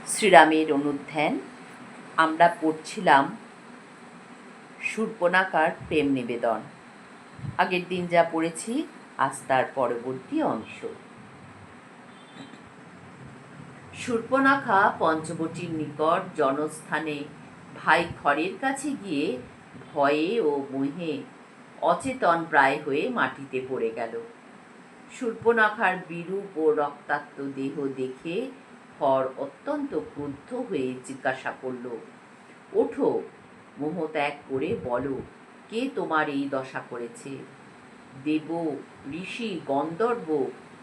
শ্রীরামের অনুধ্যান। আমরা পড়ছিলাম শূর্পণখার প্রেম নিবেদন। আগের দিন যা পড়েছি আজ তার পরবর্তী অংশ। শূর্পণখা পঞ্চবটির নিকট জনস্থানে ভাই খরের কাছে গিয়ে ভয়ে ও মোহে অচেতন প্রায় হয়ে মাটিতে পড়ে গেল। শূর্পণখার বিরূপ ও রক্তাক্ত দেহ দেখে খর অত্যন্ত ক্রুদ্ধ হয়ে জিজ্ঞাসা করল, ওঠো, মোহ ত্যাগ করে বলো, কে তোমার এই দশা করেছে? দেব, ঋষি, গন্ধর্ব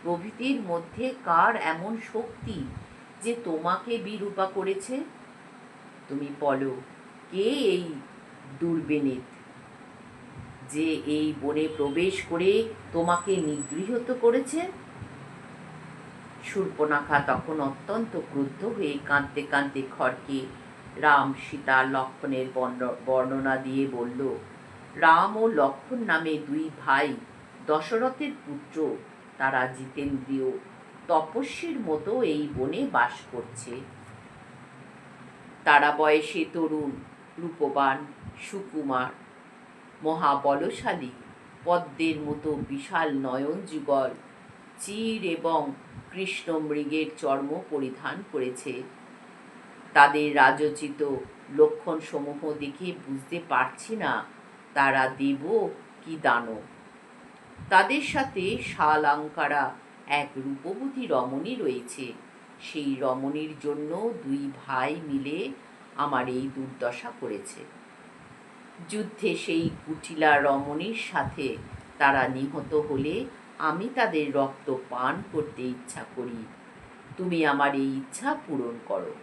প্রভৃতির মধ্যে কার এমন শক্তি যে তোমাকে বিরূপা করেছে? তুমি বলো, কে এই দুর্বিনীত যে এই বনে প্রবেশ করে তোমাকে নিগৃহীত করেছে? শূর্পণখা তখন অত্যন্ত ক্রুদ্ধ হয়ে কাঁদতে কাঁদতে খরকে রাম, সীতা, লক্ষ্মণের বর্ণনা দিয়ে বলল, রাম ও লক্ষ্মণ নামে দুই ভাই, দশরথের পুত্র। তারা জিতেন্দ্রীয়, তপস্বীর মতো এই বনে বাস করছে। তারা বয়সে তরুণ, রূপবান, সুকুমার, মহাবলশালী, পদ্মের মতো বিশাল নয়ন যুগল, চির এবং কৃষ্ণ মৃগের চর্ম পরিধান করেছে। তাদের রাজোচিত লক্ষণসমূহ দেখে বুঝতে পারছি না তারা দেব কি দানব। তাদের সাথে শালাঙ্কারা এক রূপবতী রমণী রয়েছে। সেই রমণীর জন্য দুই ভাই মিলে আমার এই দুর্দশা করেছে। যুদ্ধে সেই কুটিলা রমণীর সাথে তারা নিহত হলে আমি তাদের রক্ত পান করতে ইচ্ছা করি। তুমি আমার এই ইচ্ছা পূরণ করো।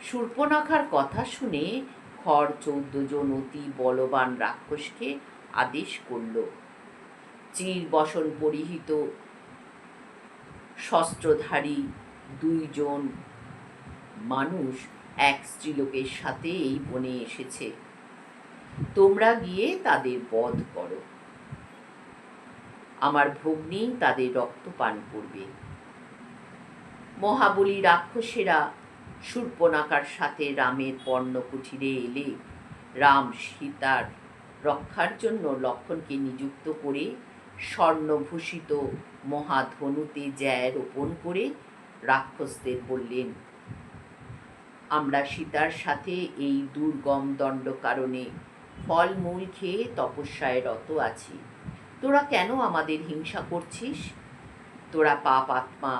শূর্পণখার কথা শুনে খর 14 জন অতি বলবান রাক্ষসকে আদেশ করল। চিরবসন পরিহিত শস্ত্রধারী 2 জন মানুষ এক স্ত্রীলোকের সাথে এই বনে এসেছে। তোমরা গিয়ে তাদের বধ করো। আমার ভগ্নী তাদের রক্ত পান করবে। মহাবলী রাক্ষসেরা শূর্পণখার সাথে রামের পর্ণকুঠিরে এলে রাম সীতার রক্ষার জন্য লক্ষ্মণকে নিযুক্ত করে স্বর্ণভূষিত মহাধনুতে জ্যা রোপণ করে রাক্ষসদের বললেন, আমরা সীতার সাথে এই দুর্গম দণ্ডকারণে ফলমূল খেয়ে তপস্যায় রত আছি। তোরা কেন আমাদের হিংসা করছিস? তোরা পাপ আত্মা,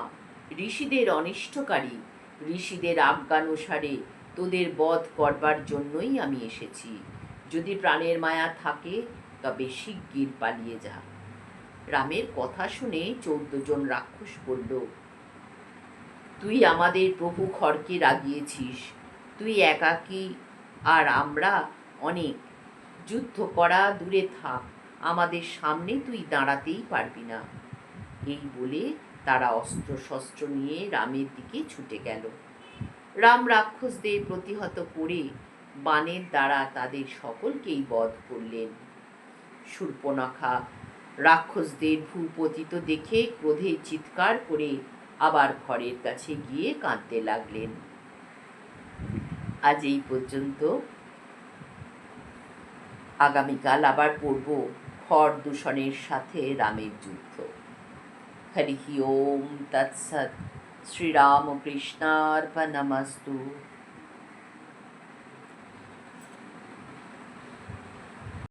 ঋষিদের অনিষ্টকারী। ঋষিদের আজ্ঞানুসারে তোদের বধ করবার জন্যই আমি এসেছি। যদি প্রাণের মায়া থাকে তবে শিগগির পালিয়ে যা। রামের কথা শুনে 14 জন রাক্ষস বলল, তুই আমাদের প্রভু খরকে রাগিয়েছিস। তুই একাকী আর আমরা অনেক। যুদ্ধ করা দূরে থাক, আমাদের সামনে তুই দাঁড়াতেই পারবি না। এই বলে তারা অস্ত্র শস্ত্র নিয়ে রামের দিকে ছুটে গেল। রাম রাক্ষসদের প্রতিহত করে বাণের দ্বারা তাদের সকলকেই বধ করলেন। শূর্পণখা রাক্ষসদের ভূপতিত দেখে ক্রোধে চিৎকার করে আবার খরের কাছে গিয়ে কাঁদতে লাগলেন। আজ এই পর্যন্ত। আগামীকাল আবার পড়ব খর দূষণের সাথে রামের যুদ্ধ। হরি ওম তৎসৎ। শ্রীরামকৃষ্ণার্পণমস্তু।